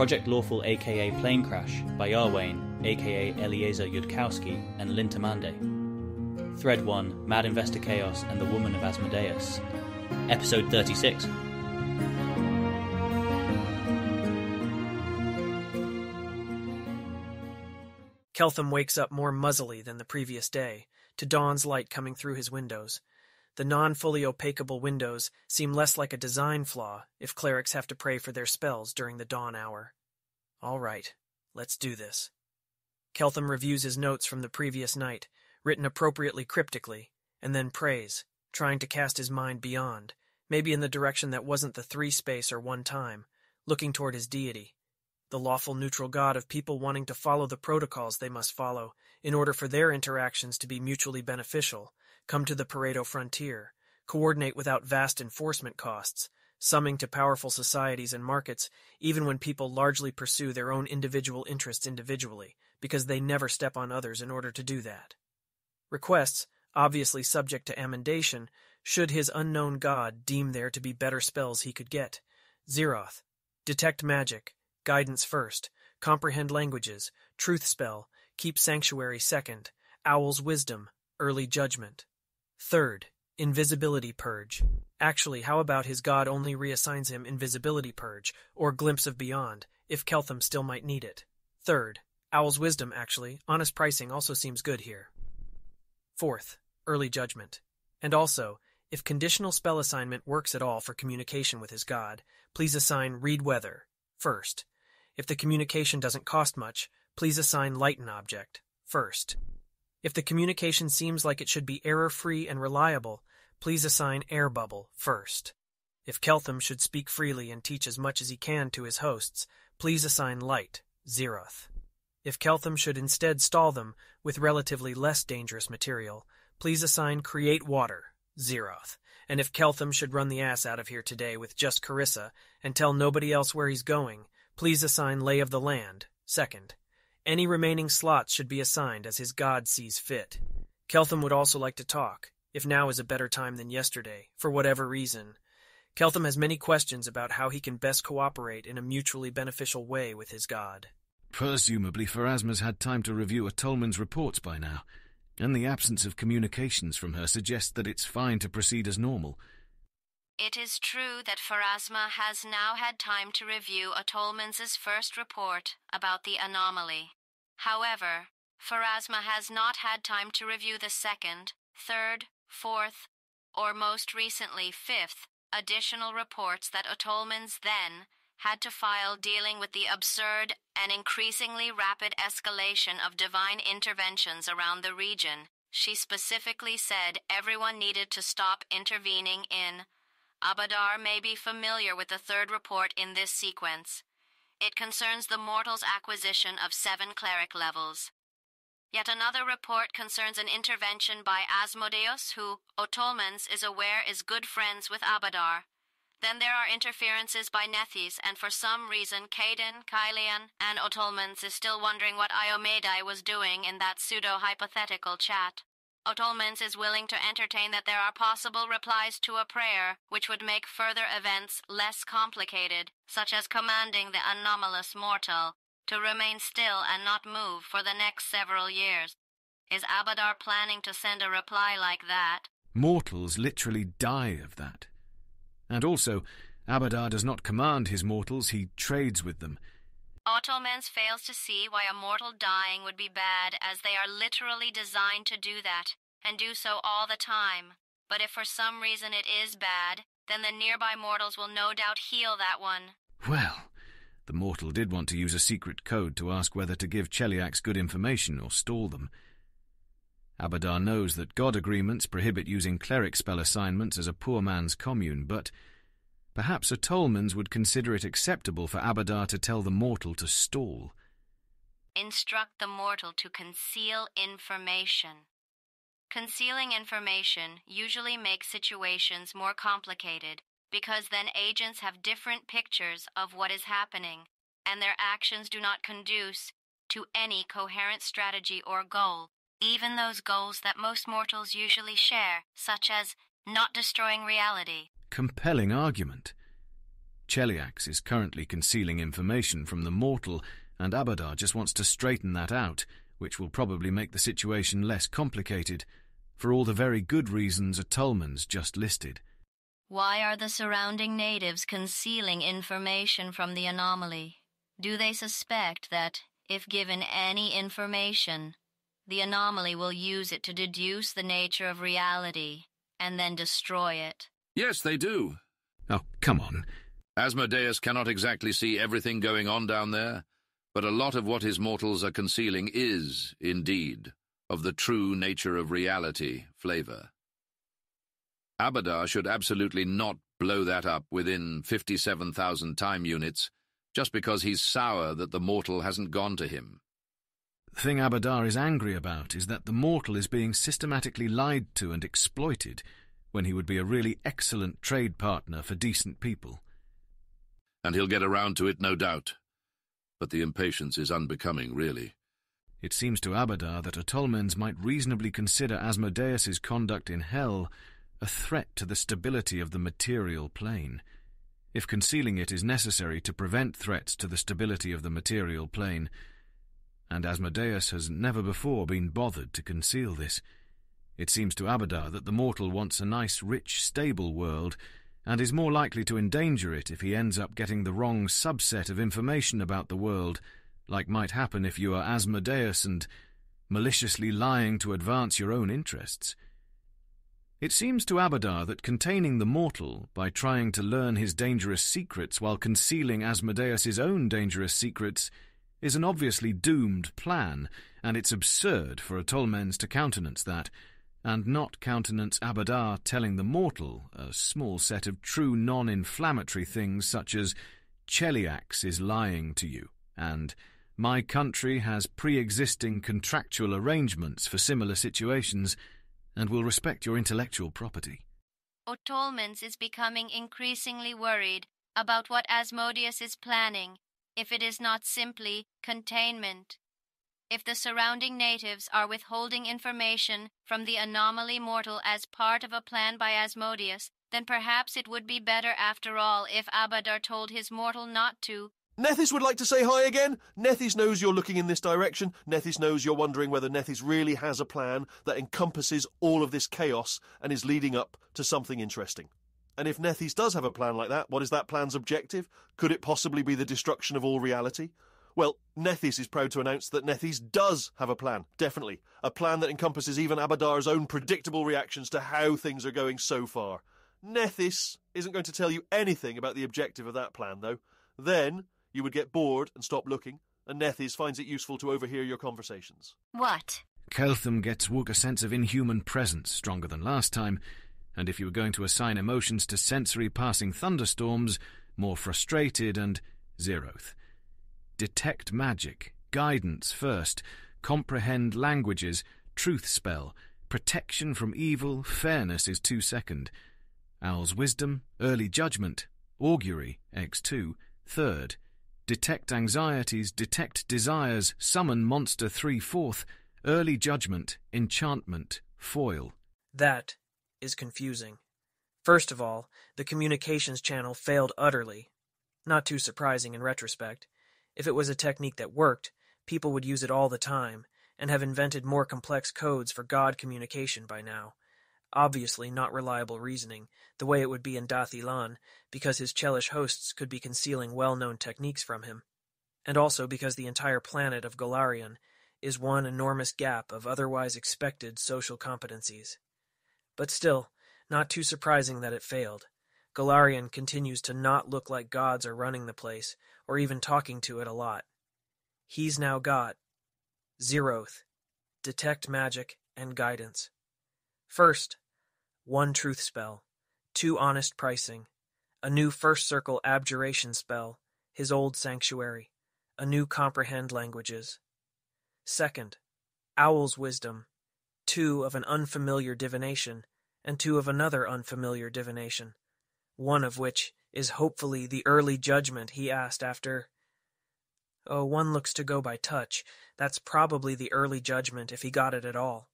Project Lawful aka Planecrash by Yarwain aka Eliezer Yudkowsky and Lintamande. Thread 1, Mad Investor Chaos and the Woman of Asmodeus. Episode 36. Keltham wakes up more muzzily than the previous day, to dawn's light coming through his windows. The non-fully opaqueable windows seem less like a design flaw if clerics have to pray for their spells during the dawn hour. All right, let's do this. Keltham reviews his notes from the previous night, written appropriately cryptically, and then prays, trying to cast his mind beyond, maybe in the direction that wasn't the three space or one time, looking toward his deity, the lawful neutral god of people wanting to follow the protocols they must follow in order for their interactions to be mutually beneficial, come to the Pareto frontier, coordinate without vast enforcement costs, summing to powerful societies and markets even when people largely pursue their own individual interests individually, because they never step on others in order to do that. Requests, obviously subject to amendation, should his unknown god deem there to be better spells he could get. Zeroth, detect magic, guidance first, comprehend languages, truth spell, keep sanctuary second, owl's wisdom, early judgment. Third, invisibility purge. Actually, how about his god only reassigns him invisibility purge, or glimpse of beyond, if Keltham still might need it. Third, owl's wisdom actually, honest pricing also seems good here. Fourth, early judgment. And also, if conditional spell assignment works at all for communication with his god, please assign read weather first. If the communication doesn't cost much, please assign lighten object first. If the communication seems like it should be error-free and reliable, please assign air bubble first. If Keltham should speak freely and teach as much as he can to his hosts, please assign light zeroth. If Keltham should instead stall them with relatively less dangerous material, please assign create water zeroth. And if Keltham should run the ass out of here today with just Carissa and tell nobody else where he's going, please assign lay of the land second. Any remaining slots should be assigned as his god sees fit. Keltham would also like to talk, if now is a better time than yesterday, for whatever reason. Keltham has many questions about how he can best cooperate in a mutually beneficial way with his god. Presumably Pharasma's had time to review Atolman's reports by now, and the absence of communications from her suggests that it's fine to proceed as normal. It is true that Pharasma has now had time to review Atolman's first report about the anomaly. However, Pharasma has not had time to review the second, third, fourth, or most recently fifth additional reports that Atolman's then had to file dealing with the absurd and increasingly rapid escalation of divine interventions around the region. She specifically said everyone needed to stop intervening in. Abadar may be familiar with the third report in this sequence. It concerns the mortal's acquisition of 7 cleric levels. Yet another report concerns an intervention by Asmodeus, who Otolmens is aware is good friends with Abadar. Then there are interferences by Nethys, and for some reason Caden, Kylian, and Otolmens is still wondering what Iomedai was doing in that pseudo-hypothetical chat. Otolmens is willing to entertain that there are possible replies to a prayer which would make further events less complicated, such as commanding the anomalous mortal to remain still and not move for the next several years. Is Abadar planning to send a reply like that? Mortals literally die of that. And also, Abadar does not command his mortals, he trades with them. Otolmens fails to see why a mortal dying would be bad, as they are literally designed to do that, and do so all the time. But if for some reason it is bad, then the nearby mortals will no doubt heal that one. Well, the mortal did want to use a secret code to ask whether to give Cheliax good information or stall them. Abadar knows that god agreements prohibit using cleric spell assignments as a poor man's commune, but perhaps Atolmens would consider it acceptable for Abadar to tell the mortal to stall. Instruct the mortal to conceal information. Concealing information usually makes situations more complicated, because then agents have different pictures of what is happening, and their actions do not conduce to any coherent strategy or goal, even those goals that most mortals usually share, such as not destroying reality. Compelling argument. Cheliax is currently concealing information from the mortal, and Abadar just wants to straighten that out, which will probably make the situation less complicated, for all the very good reasons Atolman's just listed. Why are the surrounding natives concealing information from the anomaly? Do they suspect that, if given any information, the anomaly will use it to deduce the nature of reality and then destroy it? Yes, they do. Oh, come on. Asmodeus cannot exactly see everything going on down there, but a lot of what his mortals are concealing is, indeed, of the true nature of reality flavor. Abadar should absolutely not blow that up within 57,000 time units just because he's sour that the mortal hasn't gone to him. The thing Abadar is angry about is that the mortal is being systematically lied to and exploited when he would be a really excellent trade partner for decent people. And he'll get around to it, no doubt. But the impatience is unbecoming, really. It seems to Abadar that Atolmens might reasonably consider Asmodeus's conduct in Hell a threat to the stability of the material plane. If concealing it is necessary to prevent threats to the stability of the material plane, and Asmodeus has never before been bothered to conceal this, it seems to Abadar that the mortal wants a nice, rich, stable world, and is more likely to endanger it if he ends up getting the wrong subset of information about the world, like might happen if you are Asmodeus and maliciously lying to advance your own interests. It seems to Abadar that containing the mortal by trying to learn his dangerous secrets while concealing Asmodeus's own dangerous secrets is an obviously doomed plan, and it's absurd for Atolmens to countenance that, and not countenance Abadar telling the mortal a small set of true non-inflammatory things such as Cheliax is lying to you, and my country has pre-existing contractual arrangements for similar situations and will respect your intellectual property. Atolmens is becoming increasingly worried about what Asmodeus is planning, if it is not simply containment. If the surrounding natives are withholding information from the anomaly mortal as part of a plan by Asmodeus, then perhaps it would be better after all if Abadar told his mortal not to. Nethys would like to say hi again. Nethys knows you're looking in this direction. Nethys knows you're wondering whether Nethys really has a plan that encompasses all of this chaos and is leading up to something interesting. And if Nethys does have a plan like that, what is that plan's objective? Could it possibly be the destruction of all reality? Well, Nethys is proud to announce that Nethys does have a plan, definitely. A plan that encompasses even Abadar's own predictable reactions to how things are going so far. Nethys isn't going to tell you anything about the objective of that plan, though. Then you would get bored and stop looking, and Nethys finds it useful to overhear your conversations. What? Keltham gets Wook a sense of inhuman presence stronger than last time, and if you were going to assign emotions to sensory passing thunderstorms, more frustrated and zeroth. Detect magic, guidance first, comprehend languages, truth spell, protection from evil, fairness is 2 second. Owl's wisdom, early judgment, augury, X2, third. Detect anxieties, detect desires, summon monster 3/4, early judgment, enchantment, foil. That is confusing. First of all, the communications channel failed utterly. Not too surprising in retrospect. If it was a technique that worked, people would use it all the time, and have invented more complex codes for God communication by now. Obviously not reliable reasoning, the way it would be in Dathilan, because his Chelish hosts could be concealing well-known techniques from him, and also because the entire planet of Golarion is one enormous gap of otherwise expected social competencies. But still, not too surprising that it failed. Golarion continues to not look like gods are running the place, or even talking to it a lot. He's now got Zeroth, Detect Magic, and Guidance. First, 1 truth spell, 2 honest pricing, a new first circle abjuration spell, his old sanctuary, a new comprehend languages. Second, Owl's wisdom, 2 of an unfamiliar divination, and 2 of another unfamiliar divination, one of which is hopefully the early judgment he asked after. Oh, one looks to go by touch. That's probably the early judgment if he got it at all.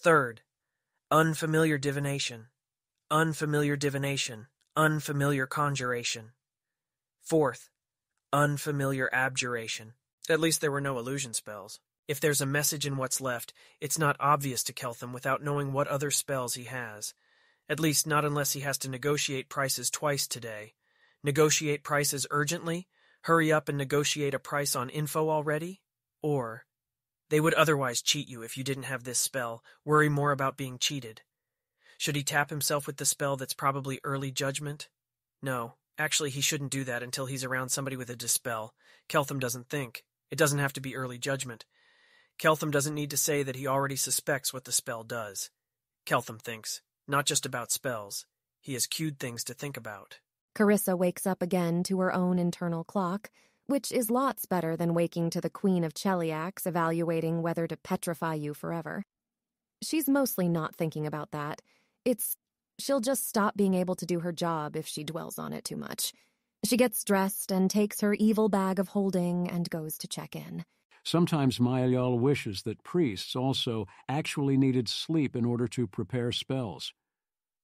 Third, unfamiliar divination, unfamiliar conjuration. Fourth, unfamiliar abjuration. At least there were no illusion spells. If there's a message in what's left, it's not obvious to Keltham without knowing what other spells he has. At least not unless he has to negotiate prices twice today. Negotiate prices urgently? Hurry up and negotiate a price on info already? Or, they would otherwise cheat you if you didn't have this spell. Worry more about being cheated. Should he tap himself with the spell that's probably early judgment? No, actually he shouldn't do that until he's around somebody with a dispel. Keltham doesn't think. It doesn't have to be early judgment. Keltham doesn't need to say that he already suspects what the spell does. Keltham thinks, not just about spells. He has cued things to think about. Carissa wakes up again to her own internal clock, which is lots better than waking to the Queen of Cheliax evaluating whether to petrify you forever. She's mostly not thinking about that. She'll just stop being able to do her job if she dwells on it too much. She gets dressed and takes her evil bag of holding and goes to check in. Sometimes Mayal wishes that priests also actually needed sleep in order to prepare spells.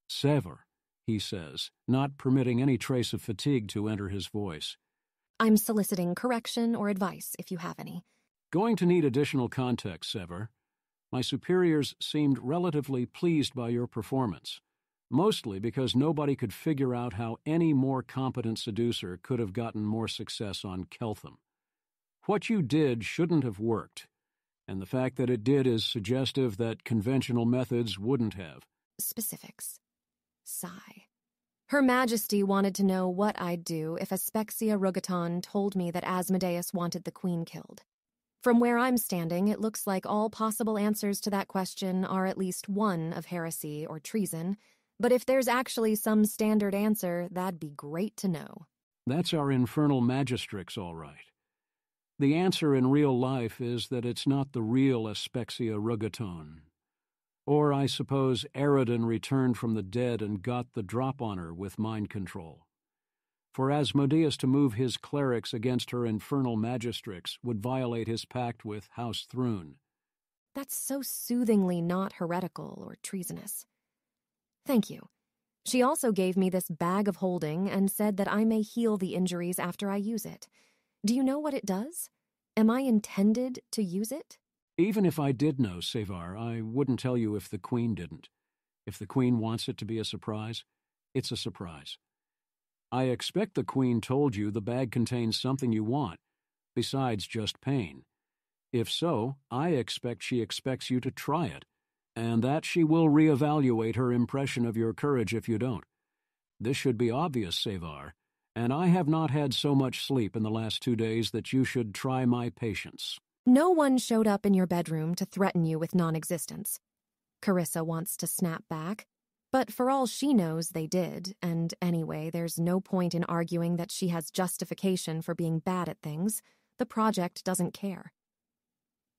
Sever, he says, not permitting any trace of fatigue to enter his voice. I'm soliciting correction or advice if you have any. Going to need additional context, Sever. My superiors seemed relatively pleased by your performance, mostly because nobody could figure out how any more competent seducer could have gotten more success on Keltham. What you did shouldn't have worked, and the fact that it did is suggestive that conventional methods wouldn't have. Specifics. Sigh. Her Majesty wanted to know what I'd do if Aspexia Rugaton told me that Asmodeus wanted the Queen killed. From where I'm standing, it looks like all possible answers to that question are at least one of heresy or treason, but if there's actually some standard answer, that'd be great to know. That's our infernal magistrix, all right. The answer in real life is that it's not the real Aspexia Rugaton. Or, I suppose, Eridan returned from the dead and got the drop on her with mind control. For Asmodeus to move his clerics against her infernal magistrix would violate his pact with House Thrune. That's so soothingly not heretical or treasonous. Thank you. She also gave me this bag of holding and said that I may heal the injuries after I use it. Do you know what it does? Am I intended to use it? Even if I did know, Sevar, I wouldn't tell you if the Queen didn't. If the Queen wants it to be a surprise, it's a surprise. I expect the Queen told you the bag contains something you want, besides just pain. If so, I expect she expects you to try it, and that she will reevaluate her impression of your courage if you don't. This should be obvious, Sevar, and I have not had so much sleep in the last 2 days that you should try my patience. No one showed up in your bedroom to threaten you with non-existence. Carissa wants to snap back, but for all she knows, they did, and anyway, there's no point in arguing that she has justification for being bad at things. The project doesn't care.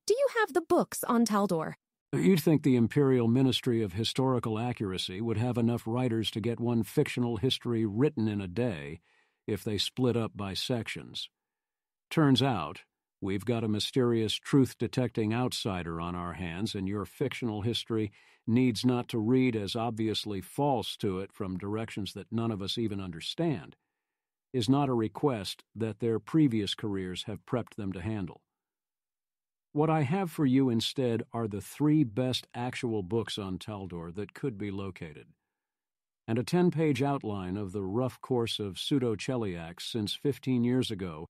Do you have the books on Taldor? You'd think the Imperial Ministry of Historical Accuracy would have enough writers to get one fictional history written in a day if they split up by sections. Turns out, we've got a mysterious truth-detecting outsider on our hands, and your fictional history needs not to read as obviously false to it from directions that none of us even understand, is not a request that their previous careers have prepped them to handle. What I have for you instead are the 3 best actual books on Taldor that could be located, and a 10-page outline of the rough course of pseudo-Cheliax since 15 years ago,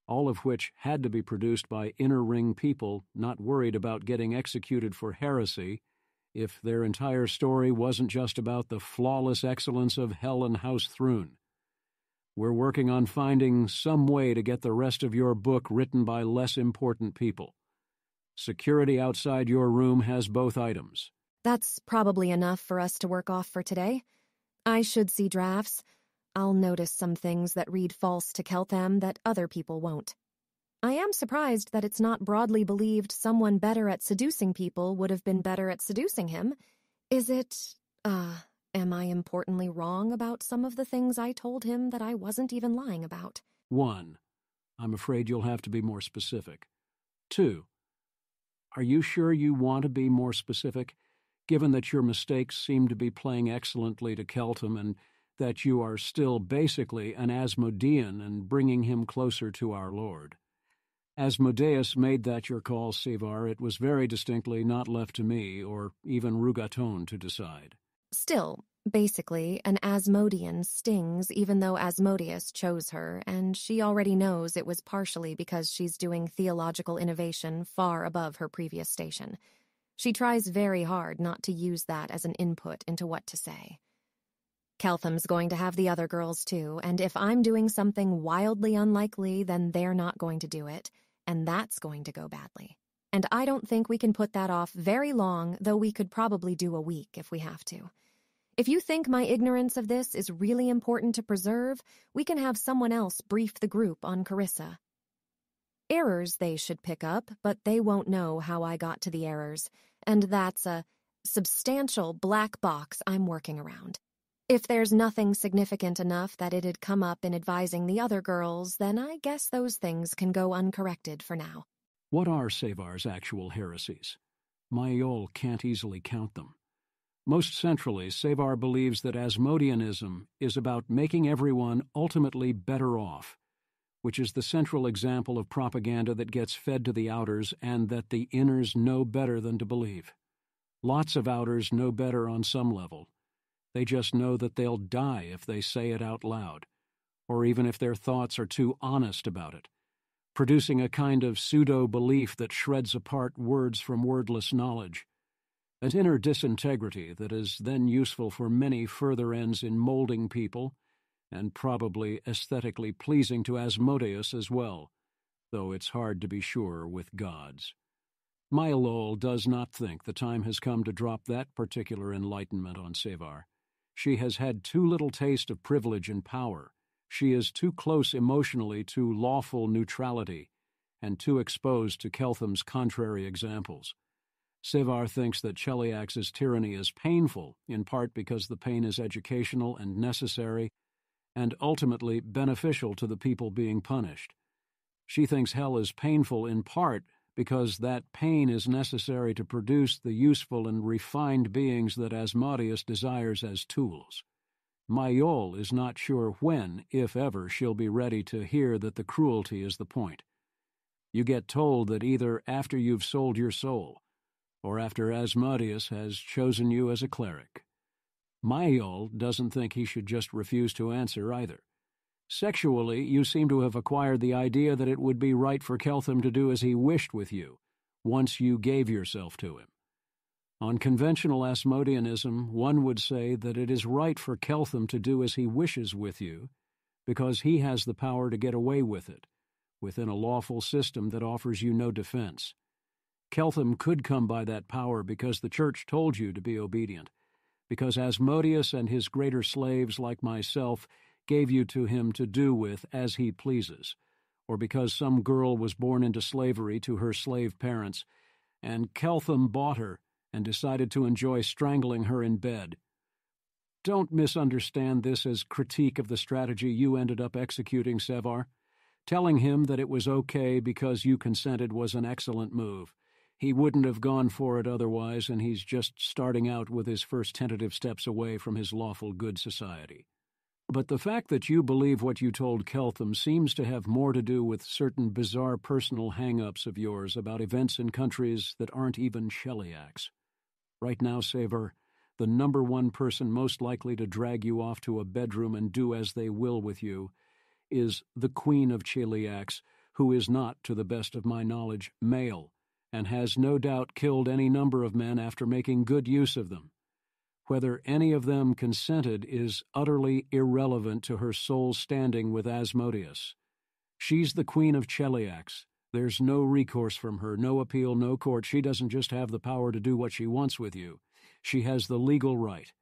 all of which had to be produced by inner-ring people not worried about getting executed for heresy if their entire story wasn't just about the flawless excellence of Hell and House Thrune. We're working on finding some way to get the rest of your book written by less important people. Security outside your room has both items. That's probably enough for us to work off for today. I should see drafts. I'll notice some things that read false to Keltham that other people won't. I am surprised that it's not broadly believed someone better at seducing people would have been better at seducing him. Is it, am I importantly wrong about some of the things I told him that I wasn't even lying about? 1. I'm afraid you'll have to be more specific. 2. Are you sure you want to be more specific, given that your mistakes seem to be playing excellently to Keltham and that you are still basically an Asmodean and bringing him closer to our Lord. Asmodeus made that your call, Sevar. It was very distinctly not left to me, or even Rugaton, to decide. Still, basically, an Asmodean stings even though Asmodeus chose her, and she already knows it was partially because she's doing theological innovation far above her previous station. She tries very hard not to use that as an input into what to say. Keltham's going to have the other girls too, and if I'm doing something wildly unlikely, then they're not going to do it, and that's going to go badly. And I don't think we can put that off very long, though we could probably do a week if we have to. If you think my ignorance of this is really important to preserve, we can have someone else brief the group on Carissa. Errors they should pick up, but they won't know how I got to the errors, and that's a substantial black box I'm working around. If there's nothing significant enough that it'd come up in advising the other girls, then I guess those things can go uncorrected for now. What are Sevar's actual heresies? Mayol can't easily count them. Most centrally, Sevar believes that Asmodeanism is about making everyone ultimately better off, which is the central example of propaganda that gets fed to the outers and that the inners know better than to believe. Lots of outers know better on some level. They just know that they'll die if they say it out loud, or even if their thoughts are too honest about it, producing a kind of pseudo-belief that shreds apart words from wordless knowledge, an inner disintegrity that is then useful for many further ends in molding people, and probably aesthetically pleasing to Asmodeus as well, though it's hard to be sure with gods. Mayol does not think the time has come to drop that particular enlightenment on Sevar. She has had too little taste of privilege and power. She is too close emotionally to lawful neutrality, and too exposed to Keltham's contrary examples. Sevar thinks that Cheliax's tyranny is painful, in part because the pain is educational and necessary, and ultimately beneficial to the people being punished. She thinks hell is painful in part because that pain is necessary to produce the useful and refined beings that Asmodeus desires as tools. Mayol is not sure when, if ever, she'll be ready to hear that the cruelty is the point. You get told that either after you've sold your soul, or after Asmodeus has chosen you as a cleric. Mayol doesn't think he should just refuse to answer either. Sexually, you seem to have acquired the idea that it would be right for Keltham to do as he wished with you, once you gave yourself to him. On conventional Asmodeanism, one would say that it is right for Keltham to do as he wishes with you, because he has the power to get away with it, within a lawful system that offers you no defense. Keltham could come by that power because the Church told you to be obedient, because Asmodeus and his greater slaves like myself gave you to him to do with as he pleases, or because some girl was born into slavery to her slave parents, and Keltham bought her and decided to enjoy strangling her in bed. Don't misunderstand this as critique of the strategy you ended up executing, Sevar. Telling him that it was okay because you consented was an excellent move. He wouldn't have gone for it otherwise, and he's just starting out with his first tentative steps away from his lawful good society. But the fact that you believe what you told Keltham seems to have more to do with certain bizarre personal hang-ups of yours about events in countries that aren't even Cheliax. Right now, Sevar, the number one person most likely to drag you off to a bedroom and do as they will with you is the Queen of Cheliax, who is not, to the best of my knowledge, male, and has no doubt killed any number of men after making good use of them. Whether any of them consented is utterly irrelevant to her soul's standing with Asmodeus. She's the Queen of Cheliax. There's no recourse from her, no appeal, no court. She doesn't just have the power to do what she wants with you. She has the legal right,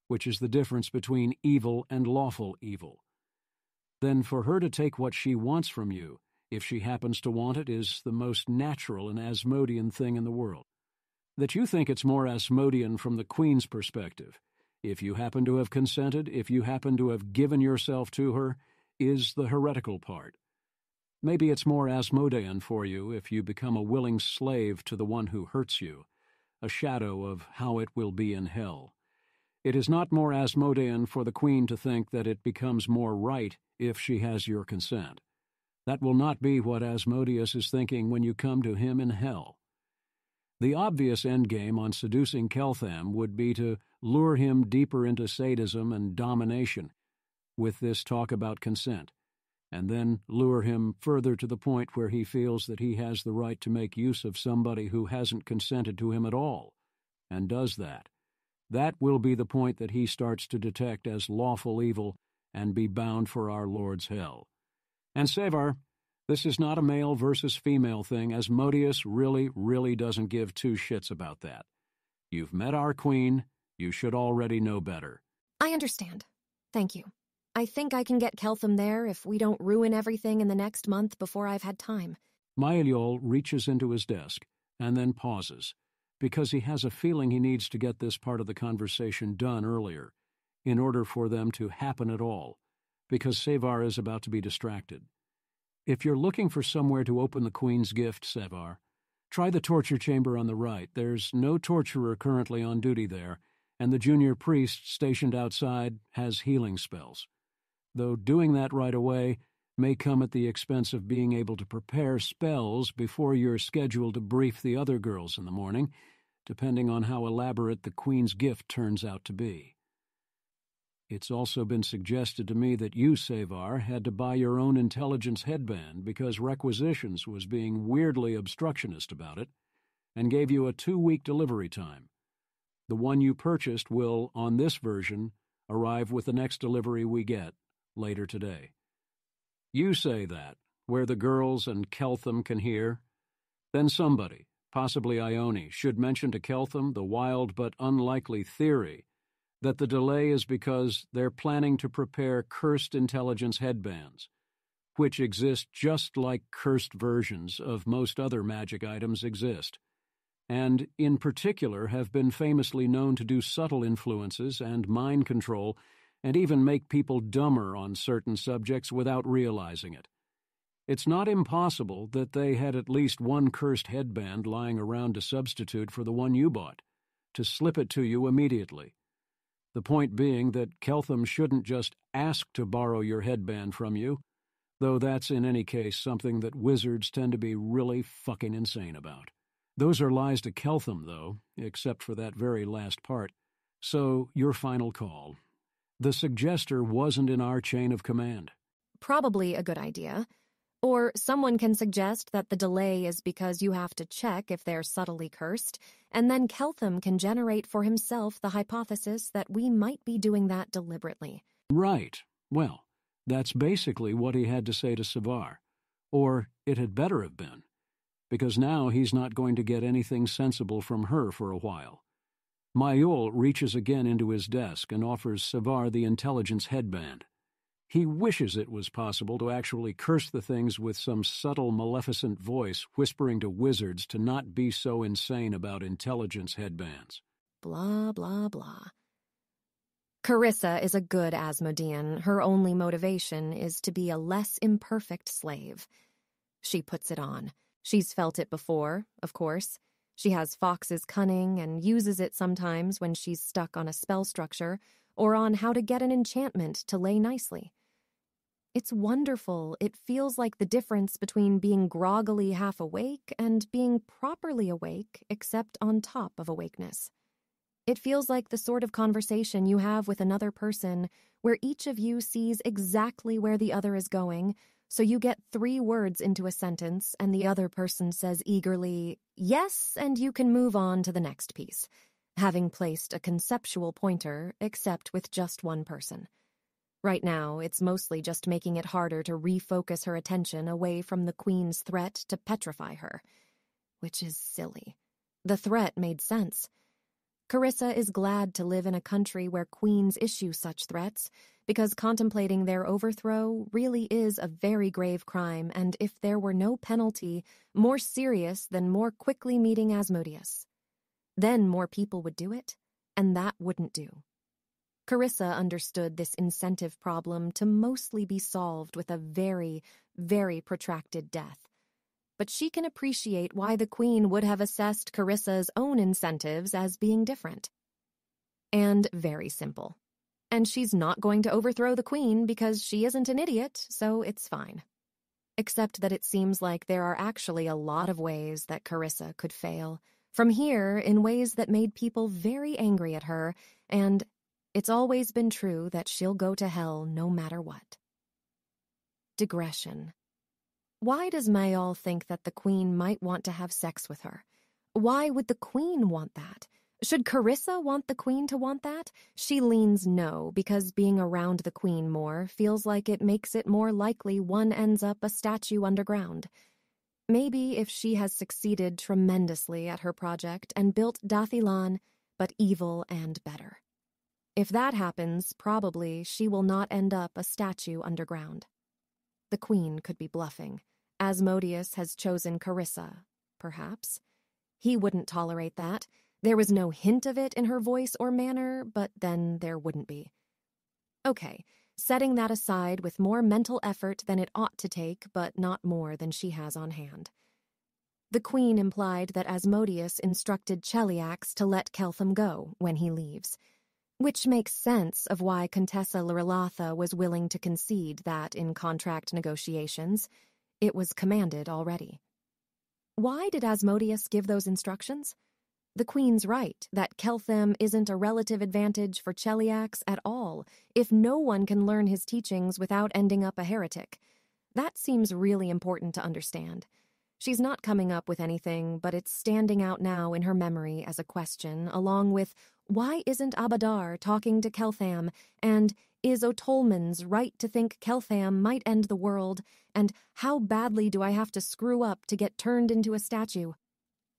which is the difference between evil and lawful evil. Then for her to take what she wants from you, if she happens to want it, is the most natural and Asmodean thing in the world. That you think it's more Asmodean from the Queen's perspective, if you happen to have consented, if you happen to have given yourself to her, is the heretical part. Maybe it's more Asmodean for you if you become a willing slave to the one who hurts you, a shadow of how it will be in hell. It is not more Asmodean for the Queen to think that it becomes more right if she has your consent. That will not be what Asmodeus is thinking when you come to him in hell. The obvious endgame on seducing Keltham would be to lure him deeper into sadism and domination with this talk about consent, and then lure him further to the point where he feels that he has the right to make use of somebody who hasn't consented to him at all, and does that. That will be the point that he starts to detect as lawful evil and be bound for our Lord's hell. And Sevar, this is not a male versus female thing. Asmodeus really doesn't give two shits about that. You've met our queen. You should already know better. I understand. Thank you. I think I can get Keltham there if we don't ruin everything in the next month before I've had time. Maeliol reaches into his desk and then pauses, because he has a feeling he needs to get this part of the conversation done earlier, in order for them to happen at all, because Sevar is about to be distracted. If you're looking for somewhere to open the Queen's gift, Sevar, try the torture chamber on the right. There's no torturer currently on duty there, and the junior priest stationed outside has healing spells. Though doing that right away may come at the expense of being able to prepare spells before you're scheduled to brief the other girls in the morning, depending on how elaborate the Queen's gift turns out to be. It's also been suggested to me that you, Sevar, had to buy your own intelligence headband because Requisitions was being weirdly obstructionist about it, and gave you a 2-week delivery time. The one you purchased will, on this version, arrive with the next delivery we get, later today. You say that, where the girls and Keltham can hear. Then somebody, possibly Ione, should mention to Keltham the wild but unlikely theory that the delay is because they're planning to prepare cursed intelligence headbands, which exist just like cursed versions of most other magic items exist, and in particular have been famously known to do subtle influences and mind control and even make people dumber on certain subjects without realizing it. It's not impossible that they had at least one cursed headband lying around to substitute for the one you bought, to slip it to you immediately. The point being that Keltham shouldn't just ask to borrow your headband from you, though that's in any case something that wizards tend to be really fucking insane about. Those are lies to Keltham, though, except for that very last part. So, your final call. The suggester wasn't in our chain of command. Probably a good idea. Or someone can suggest that the delay is because you have to check if they're subtly cursed, and then Keltham can generate for himself the hypothesis that we might be doing that deliberately. Right. Well, that's basically what he had to say to Sevar. Or it had better have been, because now he's not going to get anything sensible from her for a while. Mayol reaches again into his desk and offers Sevar the intelligence headband. He wishes it was possible to actually curse the things with some subtle, maleficent voice whispering to wizards to not be so insane about intelligence headbands. Blah, blah, blah. Carissa is a good Asmodean. Her only motivation is to be a less imperfect slave. She puts it on. She's felt it before, of course. She has Fox's cunning and uses it sometimes when she's stuck on a spell structure or on how to get an enchantment to lay nicely. It's wonderful. It feels like the difference between being groggily half awake and being properly awake, except on top of awakeness. It feels like the sort of conversation you have with another person where each of you sees exactly where the other is going, so you get 3 words into a sentence and the other person says eagerly, yes, and you can move on to the next piece, having placed a conceptual pointer, except with just one person. Right now, it's mostly just making it harder to refocus her attention away from the Queen's threat to petrify her, which is silly. The threat made sense. Carissa is glad to live in a country where queens issue such threats, because contemplating their overthrow really is a very grave crime, and if there were no penalty, more serious than more quickly meeting Asmodeus. Then more people would do it, and that wouldn't do. Carissa understood this incentive problem to mostly be solved with a very, very protracted death. But she can appreciate why the Queen would have assessed Carissa's own incentives as being different. and very simple. And she's not going to overthrow the queen because she isn't an idiot, so it's fine. Except that it seems like there are actually a lot of ways that Carissa could fail. From here, in ways that made people very angry at her, and it's always been true that she'll go to hell no matter what. Digression. Why does Mayol think that the queen might want to have sex with her? Why would the queen want that? Should Carissa want the queen to want that? She leans no, because being around the queen more feels like it makes it more likely one ends up a statue underground. Maybe if she has succeeded tremendously at her project and built Dathilan, but evil and better. If that happens, probably she will not end up a statue underground. The queen could be bluffing. Asmodeus has chosen Carissa, perhaps. He wouldn't tolerate that. There was no hint of it in her voice or manner, but then there wouldn't be. Okay, setting that aside with more mental effort than it ought to take, but not more than she has on hand. The queen implied that Asmodeus instructed Cheliax to let Keltham go when he leaves, which makes sense of why Contessa Lirilatha was willing to concede that in contract negotiations, it was commanded already. Why did Asmodeus give those instructions? The queen's right that Keltham isn't a relative advantage for Cheliax at all if no one can learn his teachings without ending up a heretic. That seems really important to understand. She's not coming up with anything, but it's standing out now in her memory as a question, along with why isn't Abadar talking to Keltham, and is Otolman's right to think Keltham might end the world, and how badly do I have to screw up to get turned into a statue?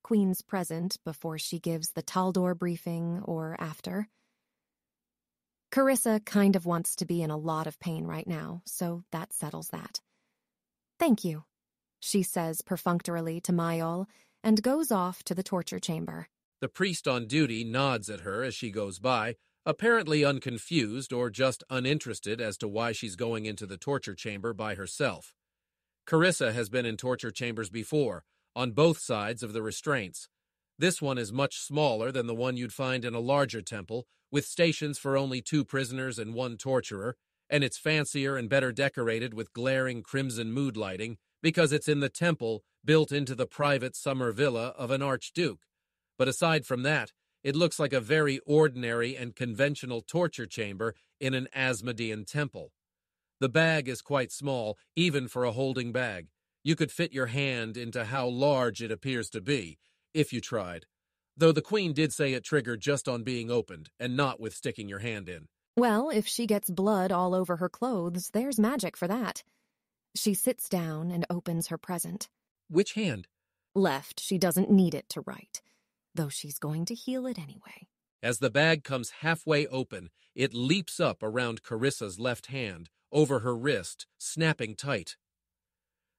Queen's present before she gives the Taldor briefing or after. Carissa kind of wants to be in a lot of pain right now, so that settles that. Thank you, she says perfunctorily to Mayol, and goes off to the torture chamber. The priest on duty nods at her as she goes by, apparently unconfused or just uninterested as to why she's going into the torture chamber by herself. Carissa has been in torture chambers before, on both sides of the restraints. This one is much smaller than the one you'd find in a larger temple, with stations for only 2 prisoners and 1 torturer, and it's fancier and better decorated with glaring crimson mood lighting because it's in the temple built into the private summer villa of an archduke. But aside from that, it looks like a very ordinary and conventional torture chamber in an Asmodean temple. The bag is quite small, even for a holding bag. You could fit your hand into how large it appears to be, if you tried. Though the queen did say it triggered just on being opened, and not with sticking your hand in. Well, if she gets blood all over her clothes, there's magic for that. She sits down and opens her present. Which hand? Left, she doesn't need it to write, though she's going to heal it anyway. As the bag comes halfway open, it leaps up around Carissa's left hand, over her wrist, snapping tight.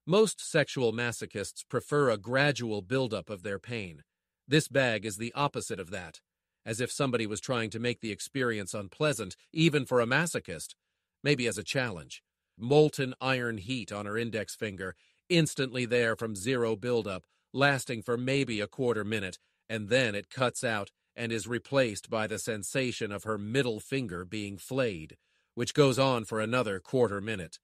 Most sexual masochists prefer a gradual buildup of their pain. This bag is the opposite of that, as if somebody was trying to make the experience unpleasant, even for a masochist, maybe as a challenge. Molten iron heat on her index finger, instantly there from zero buildup, lasting for maybe a quarter minute, and then it cuts out and is replaced by the sensation of her middle finger being flayed, which goes on for another quarter minute.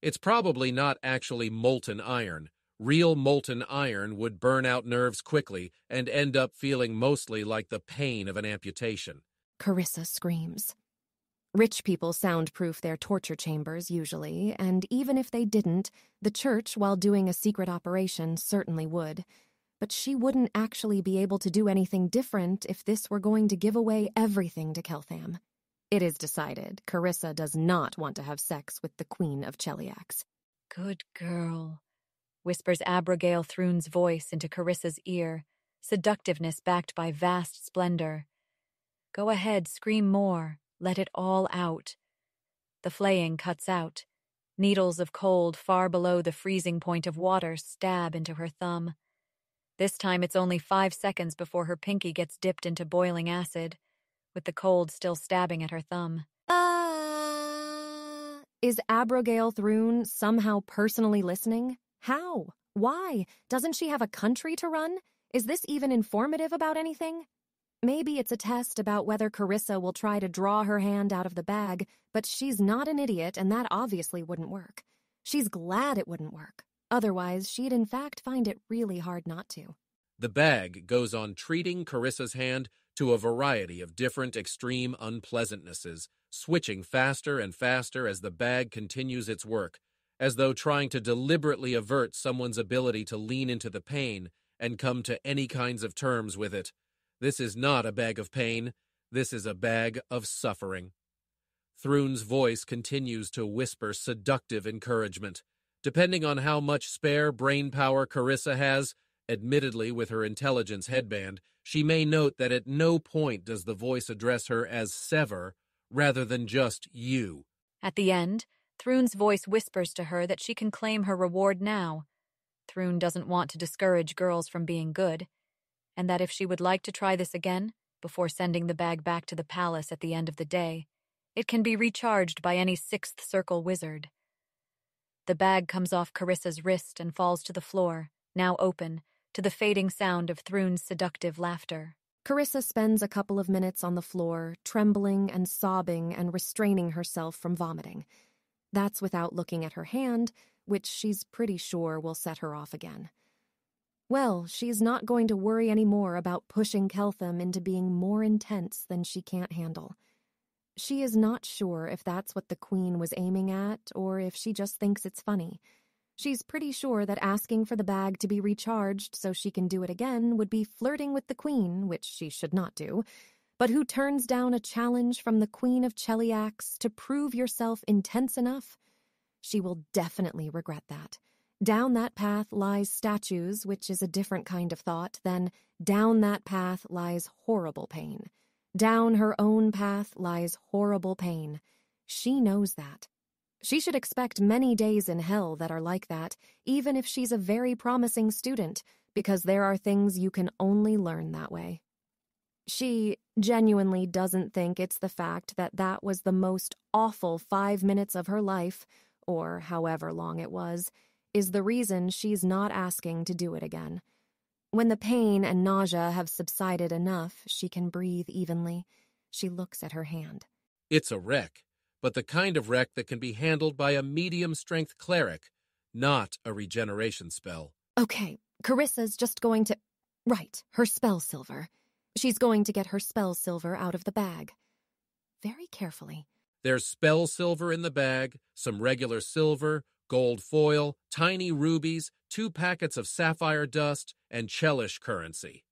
It's probably not actually molten iron. Real molten iron would burn out nerves quickly and end up feeling mostly like the pain of an amputation. Carissa screams. Rich people soundproof their torture chambers, usually, and even if they didn't, the church, while doing a secret operation, certainly would. But she wouldn't actually be able to do anything different if this were going to give away everything to Keltham. It is decided Carissa does not want to have sex with the Queen of Cheliax. Good girl, whispers Abigail Thrune's voice into Carissa's ear, seductiveness backed by vast splendor. Go ahead, scream more, let it all out. The flaying cuts out. Needles of cold far below the freezing point of water stab into her thumb. This time it's only 5 seconds before her pinky gets dipped into boiling acid, with the cold still stabbing at her thumb. Is Abigail Thrune somehow personally listening? How? Why? Doesn't she have a country to run? Is this even informative about anything? Maybe it's a test about whether Carissa will try to draw her hand out of the bag, but she's not an idiot, and that obviously wouldn't work. She's glad it wouldn't work. Otherwise, she'd in fact find it really hard not to. The bag goes on treating Carissa's hand to a variety of different extreme unpleasantnesses, switching faster and faster as the bag continues its work, as though trying to deliberately avert someone's ability to lean into the pain and come to any kinds of terms with it. This is not a bag of pain. This is a bag of suffering. Thrune's voice continues to whisper seductive encouragement. Depending on how much spare brain power Carissa has, admittedly with her intelligence headband, she may note that at no point does the voice address her as Sever, rather than just you. At the end, Thrune's voice whispers to her that she can claim her reward now. Thrune doesn't want to discourage girls from being good, and that if she would like to try this again, before sending the bag back to the palace at the end of the day, it can be recharged by any Sixth Circle wizard. The bag comes off Carissa's wrist and falls to the floor, now open, to the fading sound of Thrune's seductive laughter. Carissa spends a couple of minutes on the floor, trembling and sobbing and restraining herself from vomiting. That's without looking at her hand, which she's pretty sure will set her off again. Well, she's not going to worry anymore about pushing Keltham into being more intense than she can't handle. She is not sure if that's what the Queen was aiming at, or if she just thinks it's funny. She's pretty sure that asking for the bag to be recharged so she can do it again would be flirting with the Queen, which she should not do. But who turns down a challenge from the Queen of Cheliax to prove yourself intense enough? She will definitely regret that. Down that path lies statues, which is a different kind of thought, then down that path lies horrible pain. Down her own path lies horrible pain. She knows that. She should expect many days in hell that are like that, even if she's a very promising student, because there are things you can only learn that way. She genuinely doesn't think it's the fact that that was the most awful 5 minutes of her life, or however long it was, is the reason she's not asking to do it again. When the pain and nausea have subsided enough, she can breathe evenly. She looks at her hand. It's a wreck, but the kind of wreck that can be handled by a medium-strength cleric, not a regeneration spell. Okay, Carissa's just going to... Right, her spell silver. She's going to get her spell silver out of the bag. Very carefully. There's spell silver in the bag, some regular silver, gold foil, tiny rubies, 2 packets of sapphire dust, and Chelish currency.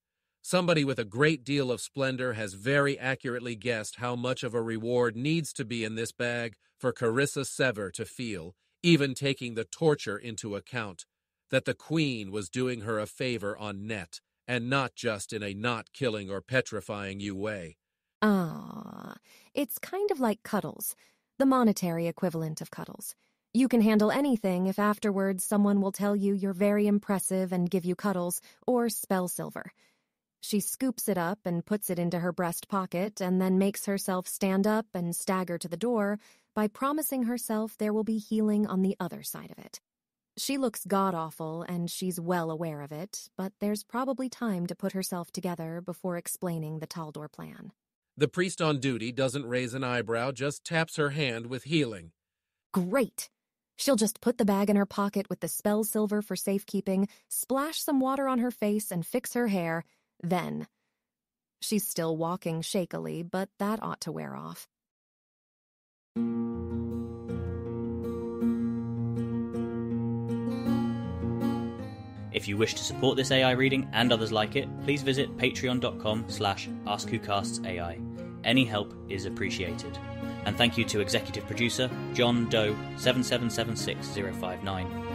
Somebody with a great deal of splendor has very accurately guessed how much of a reward needs to be in this bag for Carissa Sever to feel, even taking the torture into account, that the Queen was doing her a favor on net, and not just in a not-killing or petrifying you way. Ah, it's kind of like cuddles, the monetary equivalent of cuddles. You can handle anything if afterwards someone will tell you you're very impressive and give you cuddles, or spell silver. She scoops it up and puts it into her breast pocket and then makes herself stand up and stagger to the door by promising herself there will be healing on the other side of it. She looks god-awful and she's well aware of it, but there's probably time to put herself together before explaining the Taldor plan. The priest on duty doesn't raise an eyebrow, just taps her hand with healing. Great! She'll just put the bag in her pocket with the spell silver for safekeeping, splash some water on her face and fix her hair, then. She's still walking shakily, but that ought to wear off. If you wish to support this AI reading and others like it, please visit patreon.com/AskWhoCastsAI. Any help is appreciated. And thank you to executive producer John Doe 7776059